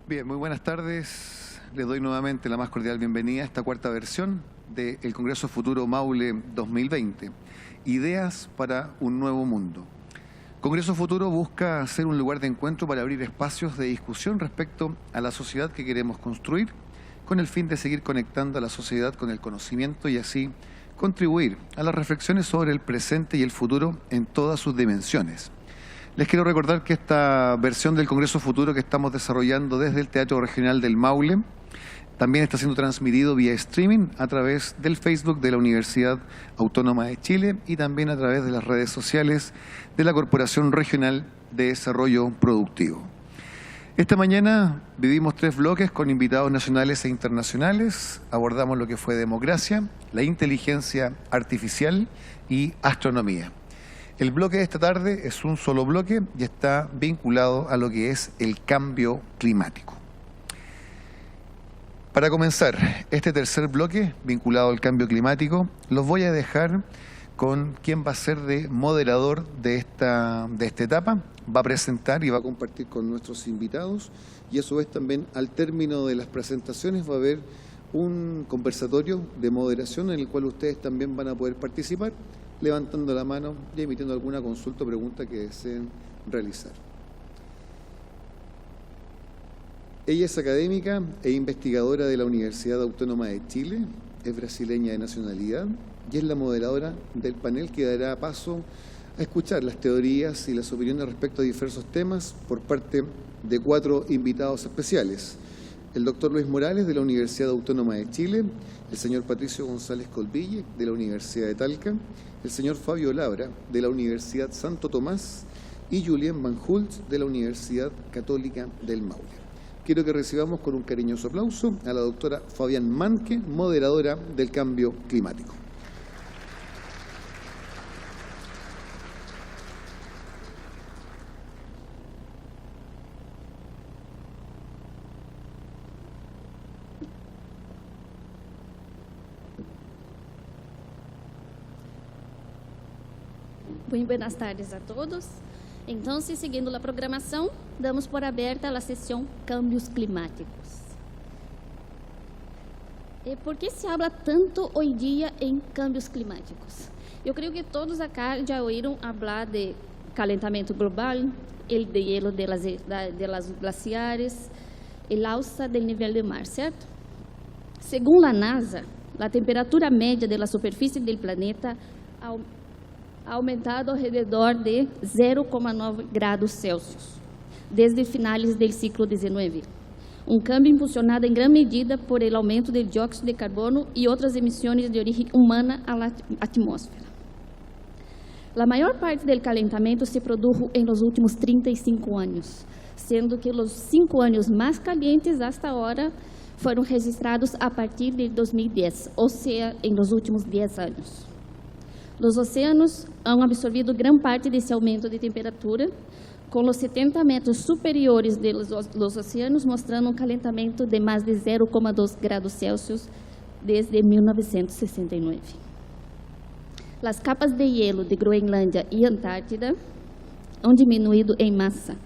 Bien, muy buenas tardes. Les doy nuevamente la más cordial bienvenida a esta cuarta versión del Congreso Futuro Maule 2020. Ideas para un nuevo mundo. Congreso Futuro busca ser un lugar de encuentro para abrir espacios de discusión respecto a la sociedad que queremos construir, con el fin de seguir conectando a la sociedad con el conocimiento y así contribuir a las reflexiones sobre el presente y el futuro en todas sus dimensiones. Les quiero recordar que esta versión del Congreso Futuro que estamos desarrollando desde el Teatro Regional del Maule también está siendo transmitido vía streaming a través del Facebook de la Universidad Autónoma de Chile y también a través de las redes sociales de la Corporación Regional de Desarrollo Productivo. Esta mañana vivimos 3 bloques con invitados nacionales e internacionales. Abordamos lo que fue democracia, la inteligencia artificial y astronomía. El bloque de esta tarde es un solo bloque y está vinculado a lo que es el cambio climático. Para comenzar este tercer bloque vinculado al cambio climático, los voy a dejar con quien va a ser de moderador de esta etapa. Va a presentar y va a compartir con nuestros invitados y a su vez también al término de las presentaciones va a haber un conversatorio de moderación en el cual ustedes también van a poder participar, levantando la mano y emitiendo alguna consulta o pregunta que deseen realizar. Ella es académica e investigadora de la Universidad Autónoma de Chile, es brasileña de nacionalidad y es la moderadora del panel que dará paso a escuchar las teorías y las opiniones respecto a diversos temas por parte de 4 invitados especiales. El doctor Luis Morales de la Universidad Autónoma de Chile, el señor Patricio González Colville de la Universidad de Talca, el señor Fabio Labra de la Universidad Santo Tomás y Julien Van Hult de la Universidad Católica del Maule. Quiero que recibamos con un cariñoso aplauso a la doctora Fabián Manque, moderadora del cambio climático. Muito buenas tardes a todos. Então, seguindo a programação, damos por aberta a sessão Câmbios Climáticos. E por que se habla tanto hoje em dia em câmbios climáticos? Eu creio que todos acá já ouviram falar de calentamento global, o deshielo de las glaciares, o alza do nível do mar, certo? Segundo a NASA, a temperatura média da superfície do planeta ha aumentado ao redor de 0,9 graus Celsius, desde finais do século XIX. Um câmbio impulsionado em grande medida por el aumento do dióxido de carbono e outras emissões de origem humana à atmosfera. A maior parte do calentamento se produjo em los últimos 35 anos, sendo que os 5 anos mais calientes hasta agora foram registrados a partir de 2010, ou seja, em los últimos 10 anos. Os oceanos han absorvido grande parte desse aumento de temperatura, com os 70 metros superiores dos oceanos mostrando um calentamento de mais de 0,2 graus Celsius desde 1969. As capas de hielo de Groenlândia e Antártida han diminuído em massa.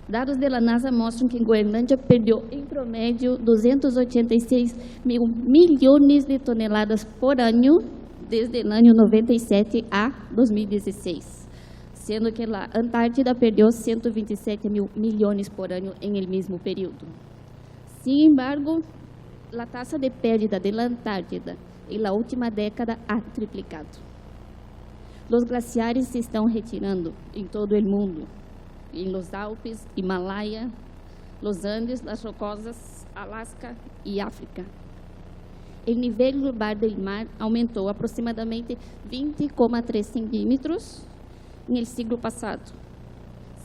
Dados da NASA mostram que Groenlândia perdeu, em promédio, 286 mil milhões de toneladas por ano desde o ano 97 a 2016, sendo que a Antártida perdeu 127 mil milhões por ano em el mesmo período. Sin embargo, a taxa de pérdida da Antártida em la última década ha triplicado. Os glaciares se estão retirando em todo o mundo, em los Alpes, Himalaia, los Andes, las Rocosas, Alasca e África. O nível global do mar aumentou aproximadamente 20,3 centímetros no século passado.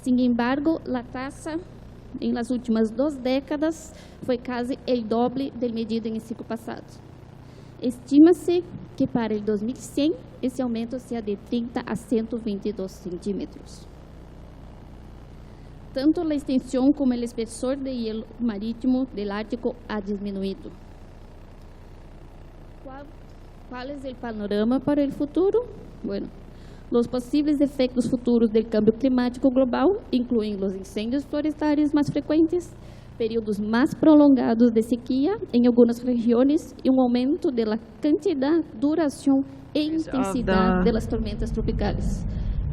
Sin embargo, a taxa em las últimas 2 décadas foi quase o doble do medido no século passado. Estima-se que para o 2100 esse aumento seja de 30 a 122 centímetros. Tanto a extensão como o espessor de hielo marítimo do Ártico ha diminuído. ¿Cuál es el panorama para el futuro? Bueno, los posibles efectos futuros del cambio climático global incluyen los incendios forestales más frecuentes, períodos mais prolongados de sequía em algumas regiões e um aumento da quantidade, duração e intensidade das tormentas tropicais.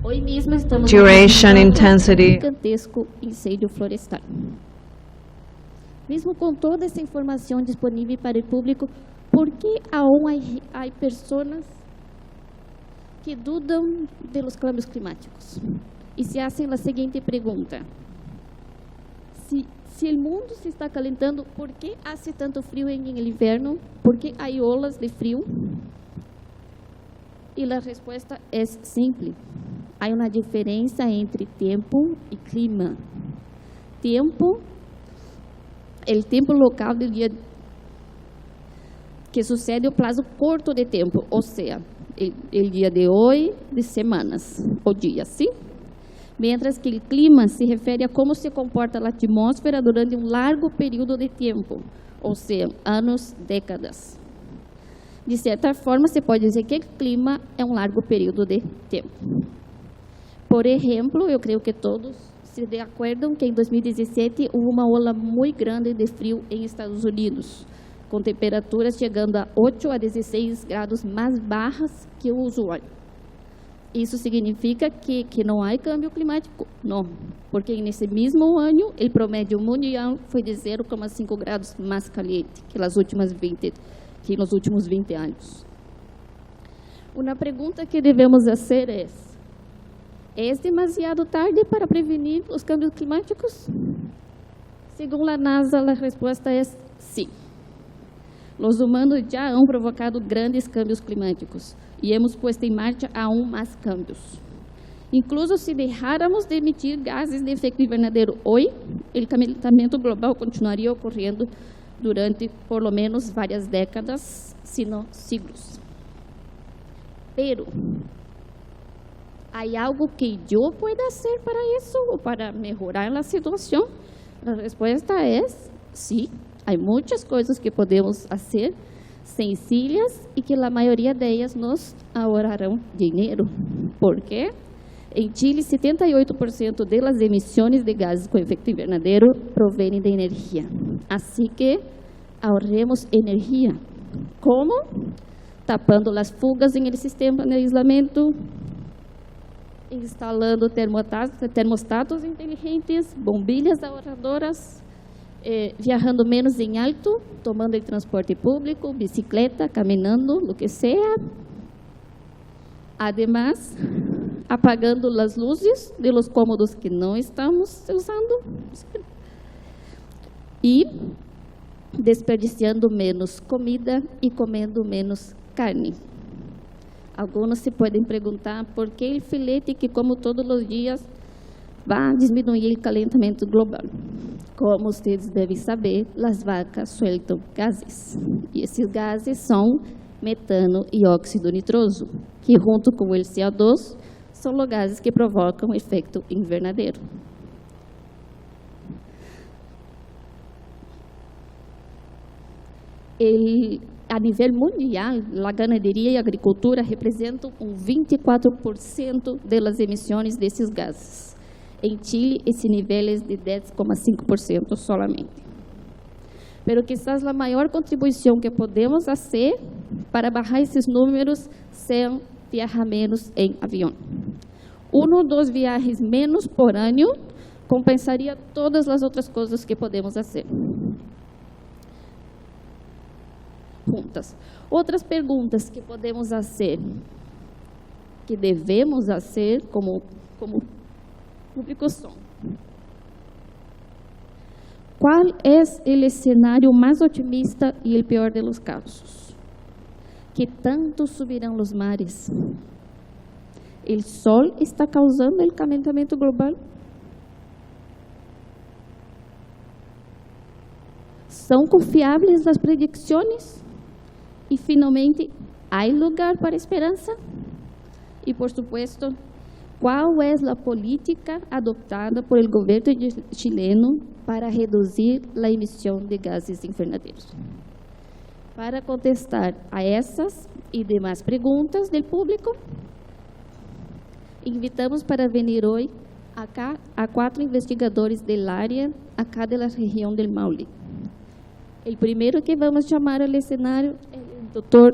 Hoje mesmo estamos Duration, um intensity. gigantesco incêndio florestal. Mesmo com toda essa informação disponível para o público, por que aún há pessoas que dudam dos cambios climáticos e se fazem a seguinte pergunta: se o mundo se está calentando, por que hace tanto frio em inverno? ¿Por que há olas de frio? E a resposta é simples. Há uma diferença entre tempo e clima. Tempo, o tempo local do dia que sucede o prazo curto de tempo, ou seja, o dia de hoje, de semanas, ou dias, sim? Mientras que o clima se refere a como se comporta a atmosfera durante um largo período de tempo, ou seja, anos, décadas. De certa forma, se pode dizer que o clima é um largo período de tempo. Por exemplo, eu creio que todos se acordam que em 2017 houve uma ola muito grande de frio em Estados Unidos, com temperaturas chegando a 8 a 16 graus mais baixas que o usual. Isso significa que não há câmbio climático? Não, porque nesse mesmo ano, o promédio mundial foi de 0,5 graus mais caliente que nos últimos 20 anos. Uma pergunta que devemos fazer é demasiado tarde para prevenir os cambios climáticos? Segundo a NASA, a resposta é sim. Os humanos já han provocado grandes cambios climáticos e hemos puesto em marcha aún mais cambios. Incluso se deixáramos de emitir gases de efeito invernadeiro hoje, o calentamiento global continuaria ocorrendo durante, por lo menos, várias décadas, se não siglos. Pero, há algo que eu pueda fazer para isso ou para melhorar a situação? A resposta é sim. Há muitas coisas que podemos fazer sencillas e que a maioria delas nos ahorrarão dinheiro. Por quê? Em Chile, 78% das emissões de gases com efeito invernadeiro provêm de energia. Assim que ahorremos energia. Como? Tapando as fugas em el sistema de aislamento, instalando termostatos inteligentes, bombilhas ahorradoras, viajando menos em alto, tomando o transporte público, bicicleta, caminhando, o que seja. Además, apagando as luzes de los cômodos que não estamos usando e desperdiciando menos comida e comendo menos carne. Alguns se podem perguntar por que o filete que como todos os dias vai diminuir o calentamento global. Como vocês devem saber, as vacas soltam gases. E esses gases são metano e óxido nitroso, que junto com o CO2 são os gases que provocam o efeito invernadeiro. A nível mundial, a ganaderia e a agricultura representam 24% das emissões desses gases. Em Chile, esse nível é de 10,5% solamente. Pero quizás a maior contribuição que podemos fazer para baixar esses números seja viajar menos em avião. 1 ou 2 viagens menos por ano compensaria todas as outras coisas que podemos fazer juntas. Outras perguntas que podemos fazer, que devemos fazer como público são: qual é o cenário mais otimista e o pior de los casos? Que tanto subirão os mares? O sol está causando o calentamiento global? São confiáveis as predições? E, finalmente, há lugar para esperança? E, por supuesto, qual é a política adotada por el governo chileno para reduzir a emissão de gases invernadeiros? Para contestar a essas e demais perguntas do público, invitamos para vir hoje acá a 4 investigadores da área acá de la región del Maule. El primero que vamos a llamar al escenario es el doctor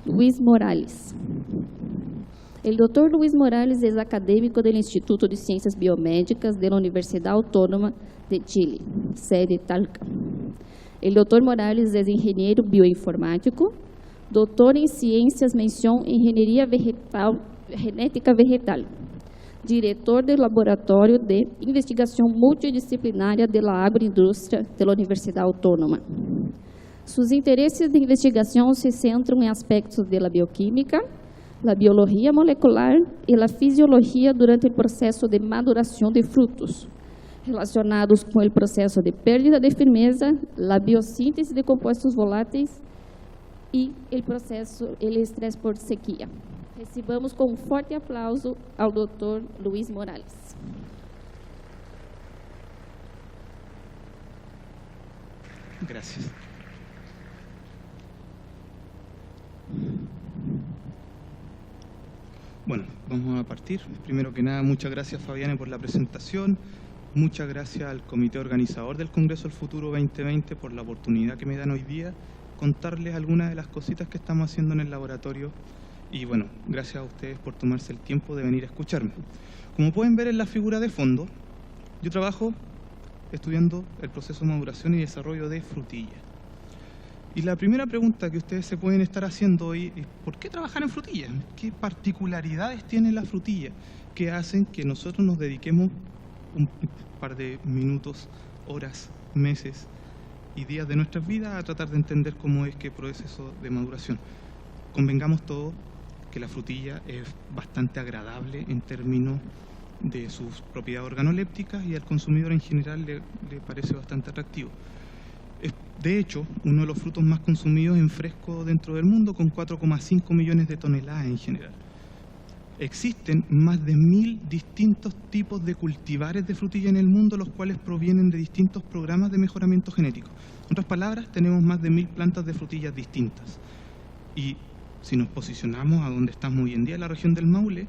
Luis Morales. El doctor Luis Morales es académico del Instituto de Ciencias Biomédicas de la Universidad Autónoma de Chile, sede Talca. El doctor Morales es ingeniero bioinformático, doutor em Ciências, menção Engenharia Vegetal, Genética Vegetal, diretor do Laboratório de Investigação Multidisciplinária da Agroindústria da Universidade Autônoma. Seus interesses de investigação se centram em aspectos da bioquímica, a biologia molecular e a fisiologia durante o processo de maduração de frutos, relacionados com o processo de perda de firmeza, a biossíntese de compostos voláteis e o processo, o estresse por sequia. Recebamos com um forte aplauso ao Dr. Luis Morales. Gracias. Bueno, vamos a partir. Primero que nada, muchas gracias, Fabiana, por la presentación. Muchas gracias al comité organizador del Congreso del Futuro 2020 por la oportunidad que me dan hoy día contarles algunas de las cositas que estamos haciendo en el laboratorio. Y bueno, gracias a ustedes por tomarse el tiempo de venir a escucharme. Como pueden ver en la figura de fondo, yo trabajo estudiando el proceso de maduración y desarrollo de frutillas. Y la primera pregunta que ustedes se pueden estar haciendo hoy es ¿por qué trabajar en frutillas? ¿Qué particularidades tiene la frutilla que hacen que nosotros nos dediquemos un par de minutos, horas, meses y días de nuestras vidas a tratar de entender cómo es que proceso de maduración? Convengamos todos que la frutilla es bastante agradable en términos de sus propiedades organolépticas y al consumidor en general le parece bastante atractivo. Es, de hecho, uno de los frutos más consumidos en fresco dentro del mundo, con 4,5 millones de toneladas en general. Existen más de 1000 distintos tipos de cultivares de frutilla en el mundo, los cuales provienen de distintos programas de mejoramiento genético. En otras palabras, tenemos más de 1000 plantas de frutillas distintas. Y si nos posicionamos a donde estamos hoy en día, la región del Maule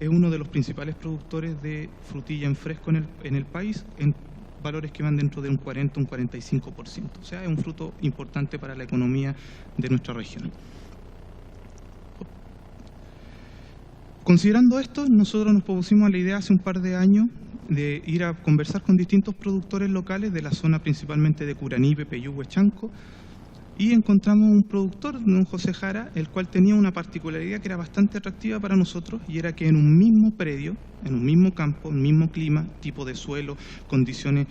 es uno de los principales productores de frutilla en fresco en el país, en valores que van dentro de un 40, un 45%. O sea, es un fruto importante para la economía de nuestra región. Considerando esto, nosotros nos propusimos la idea hace un par de años de ir a conversar con distintos productores locales de la zona principalmente de Curanipe, Peyúgue, Chanco, y encontramos un productor, don José Jara, el cual tenía una particularidad que era bastante atractiva para nosotros, y era que en un mismo predio, en un mismo campo, un mismo clima, tipo de suelo, condiciones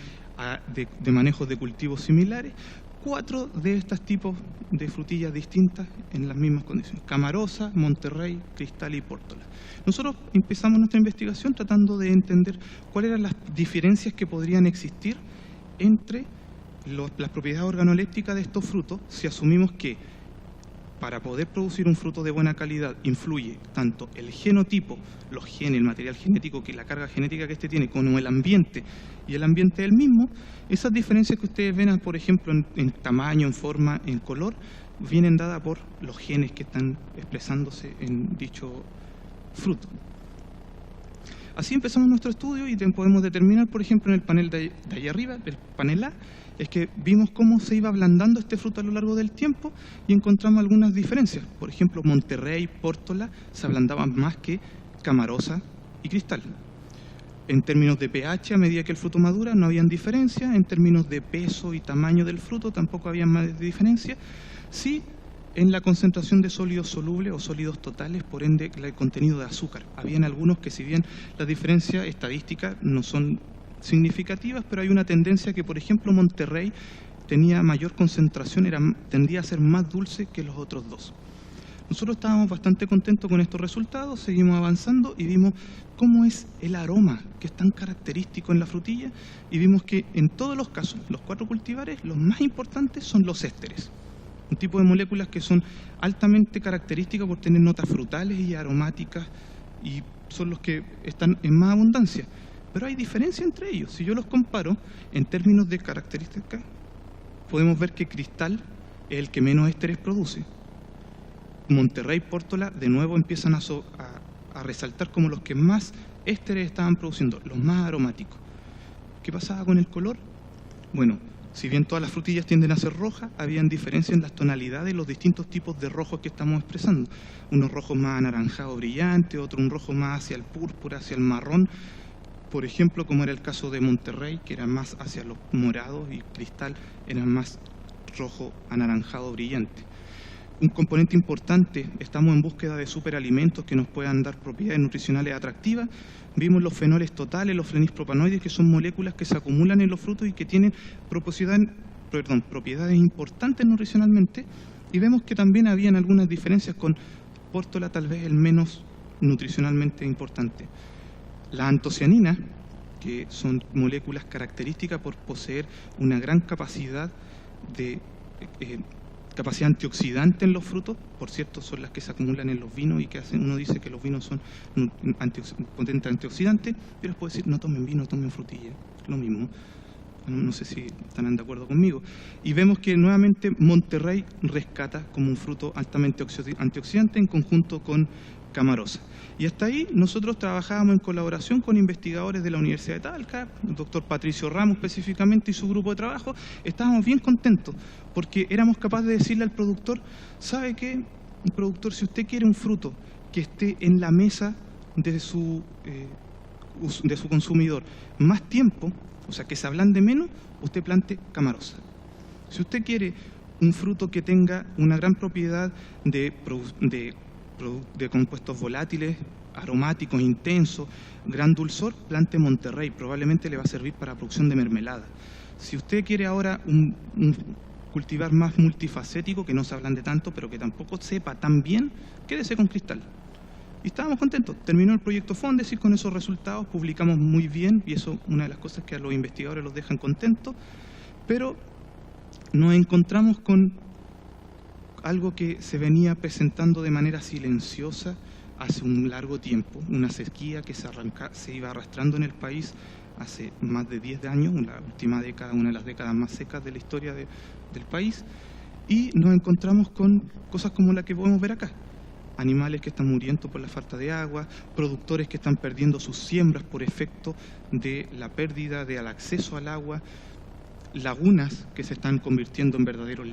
de manejo de cultivos similares, 4 de estos tipos de frutillas distintas en las mismas condiciones: Camarosa, Monterrey, Cristal y Pórtola. Nosotros empezamos nuestra investigación tratando de entender cuáles eran las diferencias que podrían existir entre las propiedades organolépticas de estos frutos, si asumimos que para poder producir un fruto de buena calidad influye tanto el genotipo, los genes, el material genético, que la carga genética que este tiene, como el ambiente y el ambiente del mismo. Esas diferencias que ustedes ven, por ejemplo, en tamaño, en forma, en color, vienen dadas por los genes que están expresándose en dicho fruto. Así empezamos nuestro estudio y podemos determinar, por ejemplo, en el panel de allá arriba, el panel A, es que vimos cómo se iba ablandando este fruto a lo largo del tiempo y encontramos algunas diferencias. Por ejemplo, Monterrey y Pórtola se ablandaban más que Camarosa y Cristal. En términos de pH, a medida que el fruto madura, no habían diferencia. En términos de peso y tamaño del fruto, tampoco había más diferencia. Sí, en la concentración de sólidos solubles o sólidos totales, por ende, el contenido de azúcar. Habían algunos que, si bien las diferencias estadísticas no son significativas, pero hay una tendencia que, por ejemplo, Monterrey tenía mayor concentración, tendía a ser más dulce que los otros dos. Nosotros estábamos bastante contentos con estos resultados, seguimos avanzando y vimos cómo es el aroma que es tan característico en la frutilla, y vimos que en todos los casos, los 4 cultivares, los más importantes son los ésteres, un tipo de moléculas que son altamente características por tener notas frutales y aromáticas, y son los que están en más abundancia. Pero hay diferencia entre ellos. Si yo los comparo en términos de características, podemos ver que Cristal es el que menos ésteres produce. Monterrey y Pórtola de nuevo empiezan a resaltar como los que más ésteres estaban produciendo, los más aromáticos. ¿Qué pasaba con el color? Bueno, si bien todas las frutillas tienden a ser rojas, habían diferencias en las tonalidades de los distintos tipos de rojos que estamos expresando. Unos rojos más anaranjados brillantes, otro un rojo más hacia el púrpura, hacia el marrón. Por ejemplo, como era el caso de Monterrey, que era más hacia los morados, y Cristal era más rojo anaranjado brillante. Un componente importante, estamos en búsqueda de superalimentos que nos puedan dar propiedades nutricionales atractivas. Vimos los fenoles totales, los fenispropanoides, que son moléculas que se acumulan en los frutos y que tienen propiedades importantes nutricionalmente. Y vemos que también habían algunas diferencias con pórtola, tal vez el menos nutricionalmente importante. La antocianina, que son moléculas características por poseer una gran capacidad antioxidante en los frutos, por cierto, son las que se acumulan en los vinos y que uno dice que los vinos son potentes antioxidantes, y les puedo decir, no tomen vino, tomen frutilla, lo mismo. No sé si estarán de acuerdo conmigo. Y vemos que nuevamente Monterrey rescata como un fruto altamente antioxidante en conjunto con Camarosa. Y hasta ahí nosotros trabajábamos en colaboración con investigadores de la Universidad de Talca, el doctor Patricio Ramos específicamente y su grupo de trabajo. Estábamos bien contentos porque éramos capaces de decirle al productor, ¿sabe qué? Un productor, si usted quiere un fruto que esté en la mesa de su consumidor más tiempo, o sea, que se ablande menos, usted plante Camarosa. Si usted quiere un fruto que tenga una gran propiedad de compuestos volátiles, aromáticos, intensos, gran dulzor, plante Monterrey, probablemente le va a servir para producción de mermelada. Si usted quiere ahora un cultivar más multifacético, que no se ablande tanto, pero que tampoco sepa tan bien, quédese con Cristal. Y estábamos contentos. Terminó el proyecto Fondesit con esos resultados, publicamos muy bien, y eso es una de las cosas que a los investigadores los dejan contentos, pero nos encontramos con algo que se venía presentando de manera silenciosa hace un largo tiempo, una sequía que se iba arrastrando en el país hace más de 10 años, la última década, una de las décadas más secas de la historia del país, y nos encontramos con cosas como la que podemos ver acá. Animales que están muriendo por la falta de agua, productores que están perdiendo sus siembras por efecto de la pérdida del acceso al agua, lagunas que se están convirtiendo en verdaderos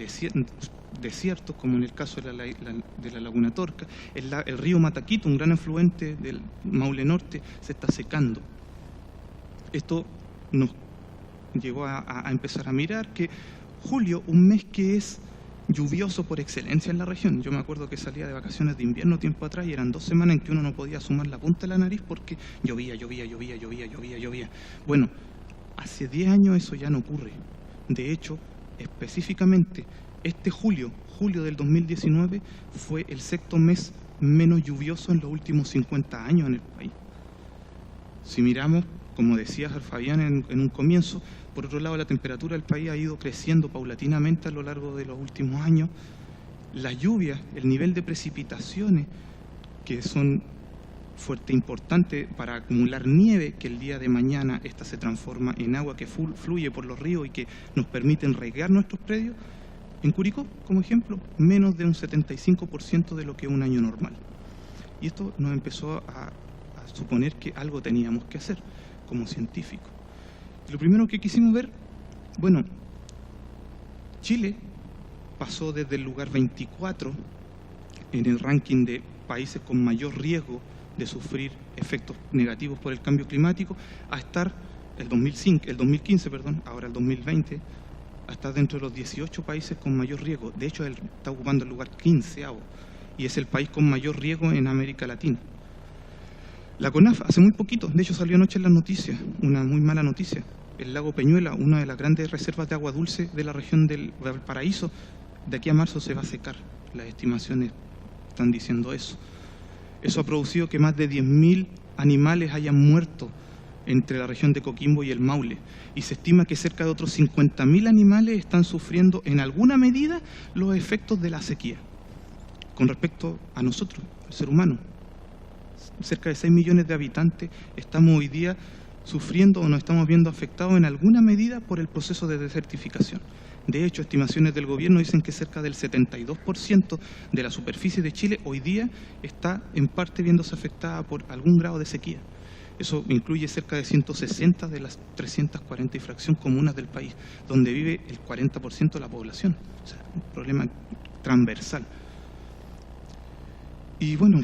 desiertos, como en el caso de la Laguna Torca. El río Mataquito, un gran afluente del Maule Norte, se está secando. Esto nos llevó a empezar a mirar que julio, un mes que es lluvioso por excelencia en la región. Yo me acuerdo que salía de vacaciones de invierno tiempo atrás y eran 2 semanas en que uno no podía asomar la punta de la nariz porque llovía. Bueno, hace 10 años eso ya no ocurre. De hecho, específicamente, este julio del 2019 fue el 6º mes menos lluvioso en los últimos 50 años en el país. Si miramos, como decía Fabián en un comienzo, por otro lado la temperatura del país ha ido creciendo paulatinamente a lo largo de los últimos años. Las lluvias, el nivel de precipitaciones, que son fuerte importante para acumular nieve, que el día de mañana esta se transforma en agua que fluye por los ríos y que nos permiten regar nuestros predios. En Curicó, como ejemplo, menos de un 75% de lo que es un año normal. Y esto nos empezó a suponer que algo teníamos que hacer como científicos. Lo primero que quisimos ver, bueno, Chile pasó desde el lugar 24 en el ranking de países con mayor riesgo de sufrir efectos negativos por el cambio climático, a estar el 2015, ahora el 2020, a estar dentro de los 18 países con mayor riesgo. De hecho, él está ocupando el lugar 15º y es el país con mayor riesgo en América Latina. La CONAF, hace muy poquito, de hecho salió anoche en las noticias, una muy mala noticia. El lago Peñuela, una de las grandes reservas de agua dulce de la región del Valparaíso, de aquí a marzo se va a secar. Las estimaciones están diciendo eso. Eso ha producido que más de 10.000 animales hayan muerto entre la región de Coquimbo y el Maule. Y se estima que cerca de otros 50.000 animales están sufriendo en alguna medida los efectos de la sequía. Con respecto a nosotros, el ser humano, cerca de 6 millones de habitantes estamos hoy día sufriendo o nos estamos viendo afectados en alguna medida por el proceso de desertificación. De hecho, estimaciones del gobierno dicen que cerca del 72% de la superficie de Chile hoy día está en parte viéndose afectada por algún grado de sequía. Eso incluye cerca de 160 de las 340 y fracción comunas del país, donde vive el 40% de la población. O sea, un problema transversal. Y bueno,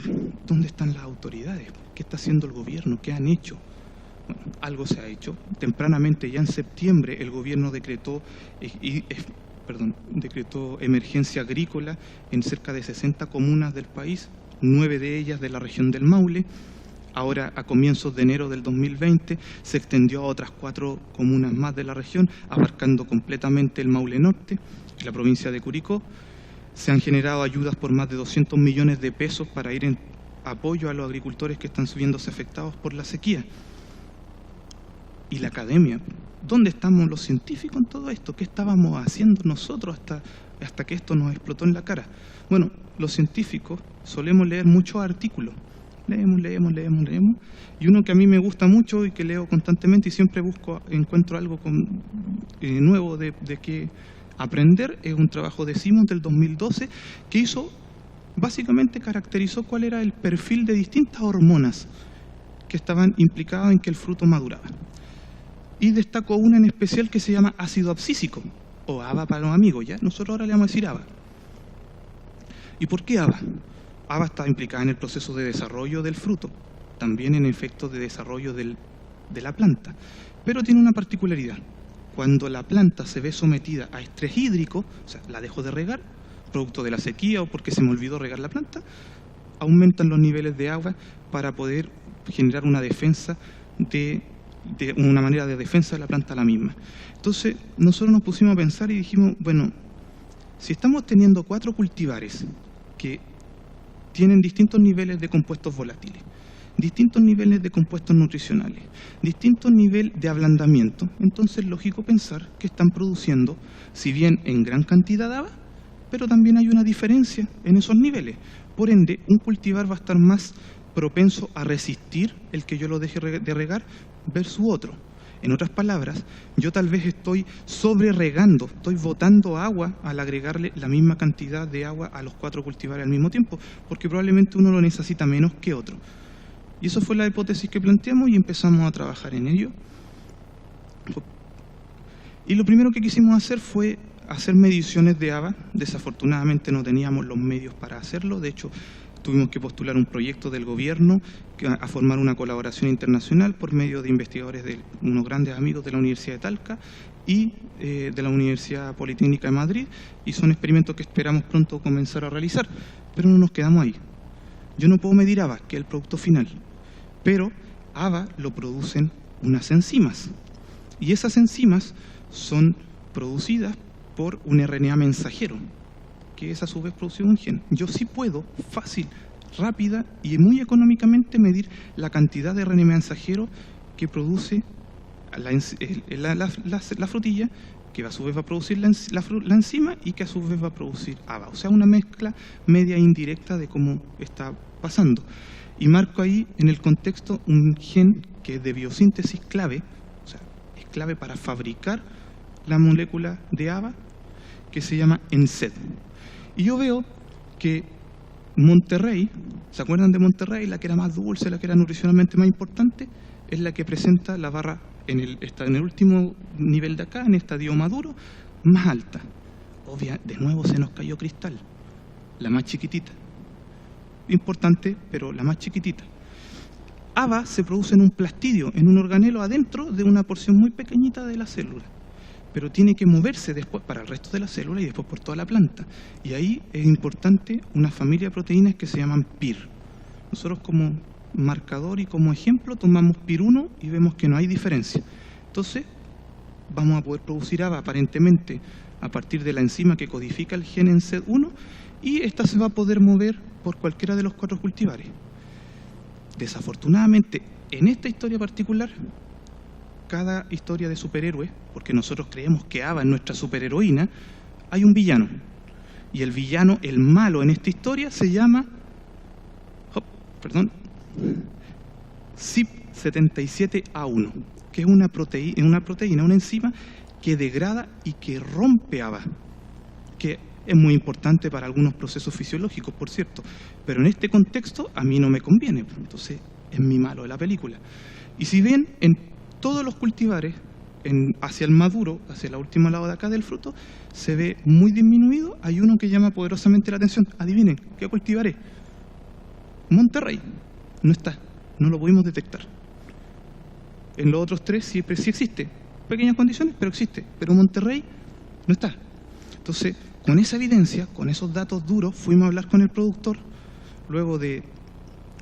¿dónde están las autoridades? ¿Qué está haciendo el gobierno? ¿Qué han hecho? Bueno, algo se ha hecho. Tempranamente, ya en septiembre, el gobierno decretó emergencia agrícola en cerca de 60 comunas del país, 9 de ellas de la región del Maule. Ahora, a comienzos de enero del 2020, se extendió a otras 4 comunas más de la región, abarcando completamente el Maule Norte y la provincia de Curicó. Se han generado ayudas por más de 200 millones de pesos para ir en apoyo a los agricultores que están viéndose afectados por la sequía. Y la academia, ¿dónde estamos los científicos en todo esto? ¿Qué estábamos haciendo nosotros hasta que esto nos explotó en la cara? Bueno, los científicos solemos leer muchos artículos. Leemos. Y uno que a mí me gusta mucho y que leo constantemente y siempre encuentro algo nuevo de que aprender, es un trabajo de Simons del 2012 que básicamente caracterizó cuál era el perfil de distintas hormonas que estaban implicadas en que el fruto maduraba. Y destacó una en especial que se llama ácido abscísico, o ABA para los amigos, ¿ya? Nosotros ahora le vamos a decir ABA. ¿Y por qué ABA? ABA está implicada en el proceso de desarrollo del fruto, también en efectos de desarrollo de la planta, pero tiene una particularidad. Cuando la planta se ve sometida a estrés hídrico, o sea, la dejo de regar, producto de la sequía o porque se me olvidó regar la planta, aumentan los niveles de agua para poder generar una defensa una manera de defensa de la planta a la misma. Entonces, nosotros nos pusimos a pensar y dijimos, bueno, si estamos teniendo 4 cultivares que tienen distintos niveles de compuestos volátiles, distintos niveles de compuestos nutricionales, distintos niveles de ablandamiento, entonces es lógico pensar que están produciendo, si bien en gran cantidad de ABA, pero también hay una diferencia en esos niveles. Por ende, un cultivar va a estar más propenso a resistir el que yo lo deje de regar versus otro. En otras palabras, yo tal vez estoy sobreregando, estoy botando agua al agregarle la misma cantidad de agua a los 4 cultivares al mismo tiempo, porque probablemente uno lo necesita menos que otro. Y eso fue la hipótesis que planteamos y empezamos a trabajar en ello. Y lo primero que quisimos hacer fue hacer mediciones de ABA. Desafortunadamente no teníamos los medios para hacerlo. De hecho, tuvimos que postular un proyecto del gobierno a formar una colaboración internacional por medio de investigadores de unos grandes amigos de la Universidad de Talca y de la Universidad Politécnica de Madrid, y son experimentos que esperamos pronto comenzar a realizar. Pero no nos quedamos ahí. Yo no puedo medir ABA, que es el producto final, pero ABA lo producen unas enzimas, y esas enzimas son producidas por un RNA mensajero, que es a su vez producido un gen. Yo sí puedo, fácil, rápida y muy económicamente medir la cantidad de RNA mensajero que produce la frutilla, que a su vez va a producir la enzima y que a su vez va a producir ABA. O sea, una mezcla media indirecta de cómo está pasando. Y marco ahí en el contexto un gen que es de biosíntesis clave, o sea, es clave para fabricar la molécula de ABA, que se llama NSAID. Y yo veo que Monterrey, ¿se acuerdan de Monterrey? La que era más dulce, la que era nutricionalmente más importante, es la que presenta la barra está en el último nivel de acá, en estadio maduro, más alta. Obvia, de nuevo se nos cayó cristal, la más chiquitita. Importante, pero la más chiquitita. ABA se produce en un plastidio, en un organelo adentro de una porción muy pequeñita de la célula, pero tiene que moverse después para el resto de la célula y después por toda la planta. Y ahí es importante una familia de proteínas que se llaman PIR. Nosotros como marcador y como ejemplo tomamos PIR1 y vemos que no hay diferencia. Entonces vamos a poder producir ABA aparentemente a partir de la enzima que codifica el gen en NSAID1, y esta se va a poder mover por cualquiera de los 4 cultivares. Desafortunadamente, en esta historia particular, cada historia de superhéroe, porque nosotros creemos que ABA es nuestra superheroína, hay un villano. Y el villano, el malo en esta historia, se llama CYP77A1, que es una proteína, una enzima que degrada y que rompe ABA, que es muy importante para algunos procesos fisiológicos, por cierto, pero en este contexto a mí no me conviene. Entonces es mi malo de la película. Y si ven, en todos los cultivares, hacia el maduro, hacia el último lado de acá del fruto, se ve muy disminuido. Hay uno que llama poderosamente la atención. Adivinen, ¿qué cultivar es? Monterrey. No está, no lo pudimos detectar. En los otros tres sí existe. Pequeñas condiciones, pero existe. Pero Monterrey no está. Entonces, con esa evidencia, con esos datos duros, fuimos a hablar con el productor. Luego de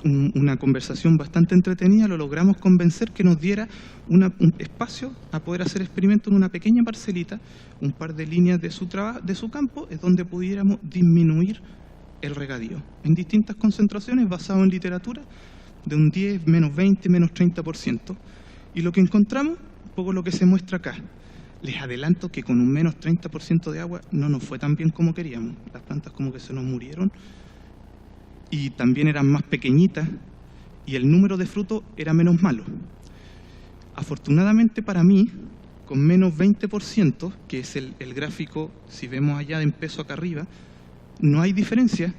una conversación bastante entretenida, lo logramos convencer que nos diera un espacio a poder hacer experimentos en una pequeña parcelita, un par de líneas de su campo, es donde pudiéramos disminuir el regadío en distintas concentraciones basado en literatura, de un 10, menos 20, menos 30%. Y lo que encontramos, un poco lo que se muestra acá. Les adelanto que con un menos 30% de agua no nos fue tan bien como queríamos. Las plantas como que se nos murieron y también eran más pequeñitas y el número de frutos era menos malo. Afortunadamente para mí, con menos 20%, que es el gráfico, si vemos allá en peso acá arriba, no hay diferencia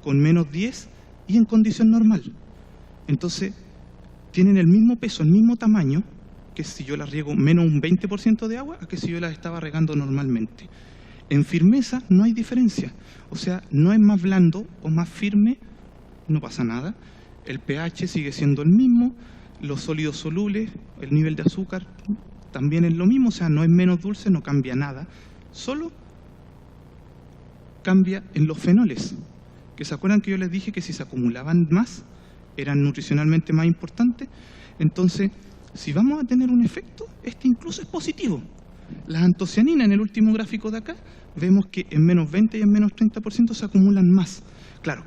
con menos 10 y en condición normal. Entonces, tienen el mismo peso, el mismo tamaño, que si yo las riego menos un 20% de agua a que si yo las estaba regando normalmente. En firmeza no hay diferencia, o sea, no es más blando o más firme, no pasa nada. El pH sigue siendo el mismo, los sólidos solubles, el nivel de azúcar también es lo mismo, o sea, no es menos dulce, no cambia nada, solo cambia en los fenoles, que se acuerdan que yo les dije que si se acumulaban más, eran nutricionalmente más importantes. Entonces, si vamos a tener un efecto, este incluso es positivo. Las antocianinas, en el último gráfico de acá, vemos que en menos 20 y en menos 30% se acumulan más. Claro,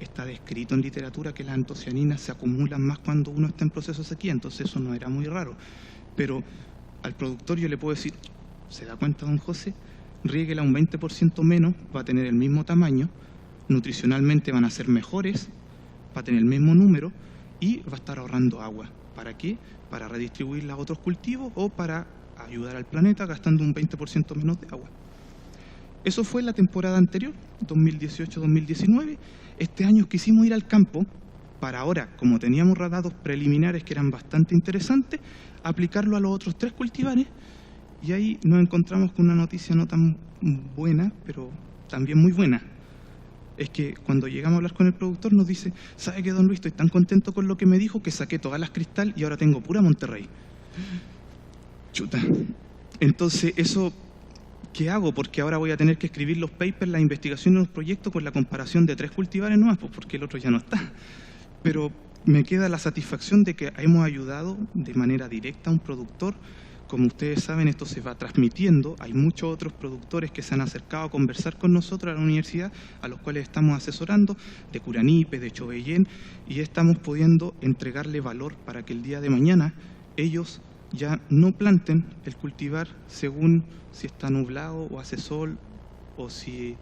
está descrito en literatura que las antocianinas se acumulan más cuando uno está en proceso de sequía, entonces eso no era muy raro. Pero al productor yo le puedo decir, ¿se da cuenta, don José? Riéguela un 20% menos, va a tener el mismo tamaño, nutricionalmente van a ser mejores, va a tener el mismo número y va a estar ahorrando agua. ¿Para qué? Para redistribuirla a otros cultivos o para ayudar al planeta gastando un 20% menos de agua. Eso fue la temporada anterior, 2018-2019. Este año quisimos ir al campo para ahora, como teníamos datos preliminares que eran bastante interesantes, aplicarlo a los otros 3 cultivares y ahí nos encontramos con una noticia no tan buena, pero también muy buena. Es que cuando llegamos a hablar con el productor nos dice, ¿sabe qué, don Luis? Estoy tan contento con lo que me dijo que saqué todas las Cristal y ahora tengo pura Monterrey. Chuta. Entonces, ¿eso qué hago? Porque ahora voy a tener que escribir los papers, las investigaciones, los proyectos con la comparación de 3 cultivares nuevas, pues porque el otro ya no está. Pero me queda la satisfacción de que hemos ayudado de manera directa a un productor. Como ustedes saben, esto se va transmitiendo. Hay muchos otros productores que se han acercado a conversar con nosotros a la universidad, a los cuales estamos asesorando, de Curanipe, de Chobellén, y estamos pudiendo entregarle valor para que el día de mañana ellos ya no planten el cultivar según si está nublado o hace sol, o si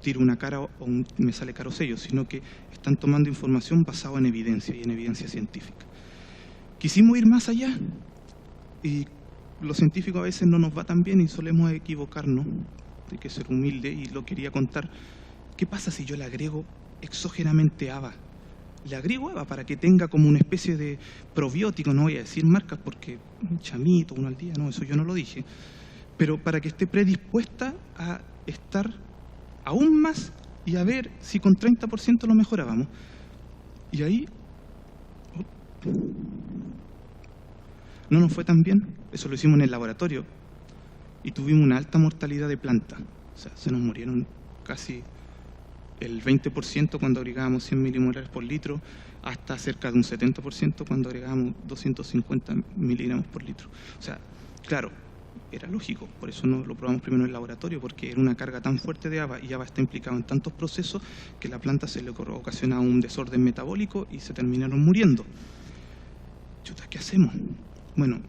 tiro una cara o me sale caro sello, sino que están tomando información basada en evidencia y en evidencia científica. Quisimos ir más allá y los científicos a veces no nos va tan bien y solemos equivocarnos, hay que ser humilde y lo quería contar. ¿Qué pasa si yo le agrego exógenamente haba? Le agrego haba para que tenga como una especie de probiótico, no voy a decir marcas porque un chamito, uno al día, no, eso yo no lo dije, pero para que esté predispuesta a estar aún más y a ver si con 30% lo mejorábamos. Y ahí no nos fue tan bien, eso lo hicimos en el laboratorio y tuvimos una alta mortalidad de planta, o sea, se nos murieron casi el 20% cuando agregábamos 100 milimolares por litro, hasta cerca de un 70% cuando agregábamos 250 miligramos por litro. O sea, claro, era lógico, por eso no lo probamos primero en el laboratorio, porque era una carga tan fuerte de haba y haba está implicado en tantos procesos que la planta se le ocasionaba un desorden metabólico y se terminaron muriendo. Chuta, ¿qué hacemos? Bueno,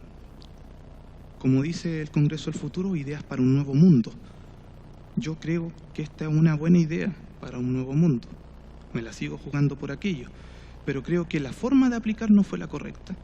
como dice el Congreso del Futuro, ideas para un nuevo mundo. Yo creo que esta es una buena idea para un nuevo mundo. Me la sigo jugando por aquello, pero creo que la forma de aplicar no fue la correcta.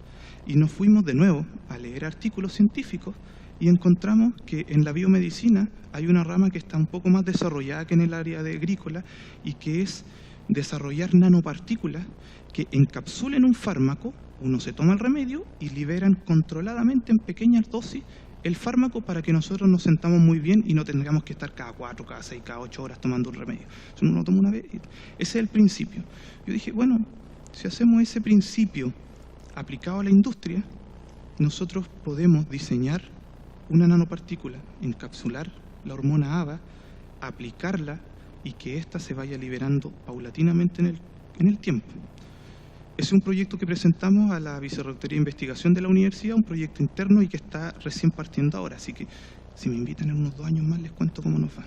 Y nos fuimos de nuevo a leer artículos científicos y encontramos que en la biomedicina hay una rama que está un poco más desarrollada que en el área de agrícola y que es desarrollar nanopartículas que encapsulen un fármaco, uno se toma el remedio y liberan controladamente en pequeñas dosis el fármaco para que nosotros nos sentamos muy bien y no tengamos que estar cada 4, cada 6, cada 8 horas tomando un remedio. Si uno lo toma una vez, ese es el principio. Yo dije, bueno, si hacemos ese principio aplicado a la industria, nosotros podemos diseñar una nanopartícula, encapsular la hormona ABA, aplicarla y que ésta se vaya liberando paulatinamente en el tiempo. Es un proyecto que presentamos a la Vicerrectoría de Investigación de la universidad, un proyecto interno y que está recién partiendo ahora, así que si me invitan en unos 2 años más les cuento cómo nos va.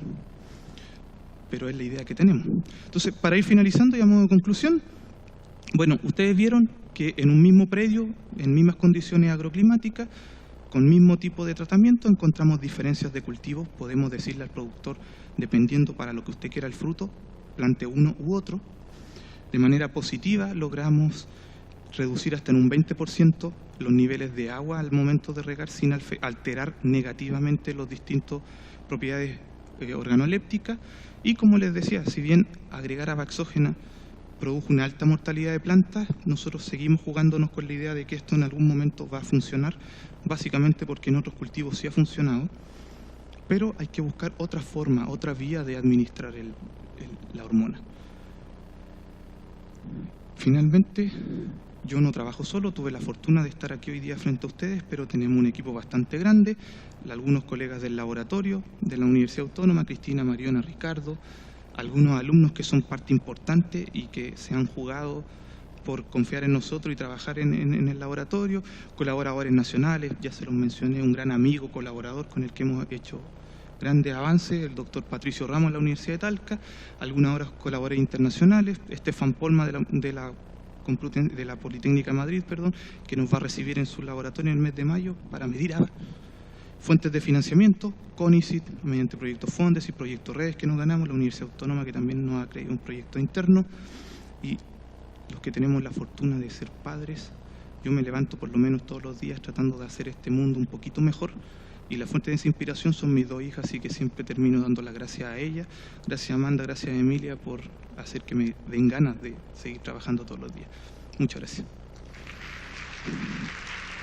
Pero es la idea que tenemos. Entonces, para ir finalizando y a modo de conclusión, bueno, ustedes vieron que en un mismo predio, en mismas condiciones agroclimáticas, con mismo tipo de tratamiento, encontramos diferencias de cultivo. Podemos decirle al productor, dependiendo para lo que usted quiera el fruto, plante uno u otro. De manera positiva logramos reducir hasta en un 20% los niveles de agua al momento de regar sin alterar negativamente las distintas propiedades organolépticas. Y como les decía, si bien agregar ABA exógena produjo una alta mortalidad de plantas, nosotros seguimos jugándonos con la idea de que esto en algún momento va a funcionar, básicamente porque en otros cultivos sí ha funcionado, pero hay que buscar otra forma, otra vía de administrar la hormona. Finalmente, yo no trabajo solo, tuve la fortuna de estar aquí hoy día frente a ustedes, pero tenemos un equipo bastante grande, algunos colegas del laboratorio de la Universidad Autónoma, Cristina, Mariona, Ricardo, algunos alumnos que son parte importante y que se han jugado por confiar en nosotros y trabajar en el laboratorio, colaboradores nacionales, ya se los mencioné, un gran amigo, colaborador con el que hemos hecho grandes avances, el doctor Patricio Ramos de la Universidad de Talca, algunas horas colaboradores internacionales, Estefan Polma de la Politécnica de Madrid, que nos va a recibir en su laboratorio en el mes de mayo para medir ABA. Fuentes de financiamiento, CONICYT, mediante proyectos FONDES y proyectos redes que nos ganamos, la Universidad Autónoma que también nos ha creado un proyecto interno, y los que tenemos la fortuna de ser padres, yo me levanto por lo menos todos los días tratando de hacer este mundo un poquito mejor, y la fuente de esa inspiración son mis 2 hijas, así que siempre termino dando las gracias a ellas, gracias a Amanda, gracias a Emilia por hacer que me den ganas de seguir trabajando todos los días. Muchas gracias.